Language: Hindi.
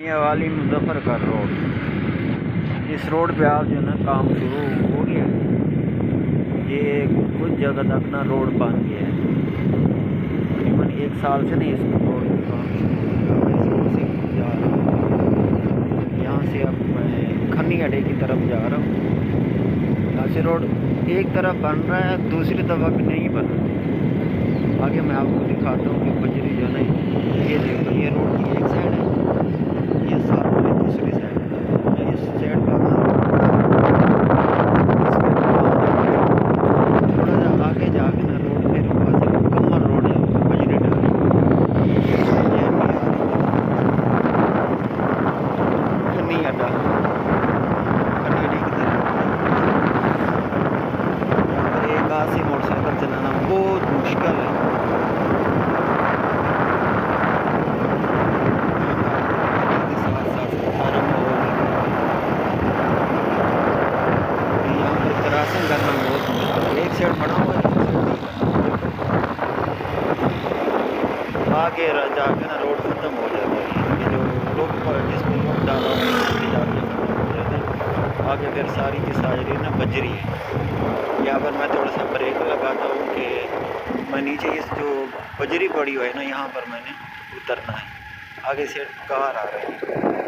ये वाली मुजफ्फरगढ़ रोड, इस रोड पे आप जो है ना काम शुरू हो गया है। ये कुछ जगह तक ना रोड बन गया है। तकरीबन 1 साल से नहीं इस रोड पे काम शुरू हो गया। इस रोड से जा रहा हूँ, यहाँ से अब मैं खन्नी अड्डे की तरफ जा रहा हूँ। यहाँ से रोड एक तरफ बन रहा है, दूसरी तरफ अभी नहीं बना। आगे मैं आपको दिखाता हूँ कि बजरी जो है ना, ये देखो, ये रोड की एक साइड है, ये साथ में दूसरी साइड है। इस साइड पर थोड़ा सा आगे जाके ना रोड फिर वहाँ से मुकम्मल रोड है, बजरी डाली खन्नी अड्डा, खन्नी अड्डे की तरफ। यहाँ पर एक हाथ से मोटरसाइकिल चलाना बहुत मुश्किल है। क्रॉसिंग करना बहुत मुश्किल है। एक साइड बना हुआ है, आगे जाके ना रोड खत्म हो जाता है। ये जो लोग जिस पर लोग डाला हुआ है जाके खत्म हो जाता है। आगे फिर सारी की सारी ना बजरी है। यहाँ पर मैं थोड़ा सा ब्रेक लगाता हूँ कि मैं नीचे इस जो बजरी पड़ी हुई है ना, यहाँ पर मैंने उतरना है। आगे से कार आ रही है।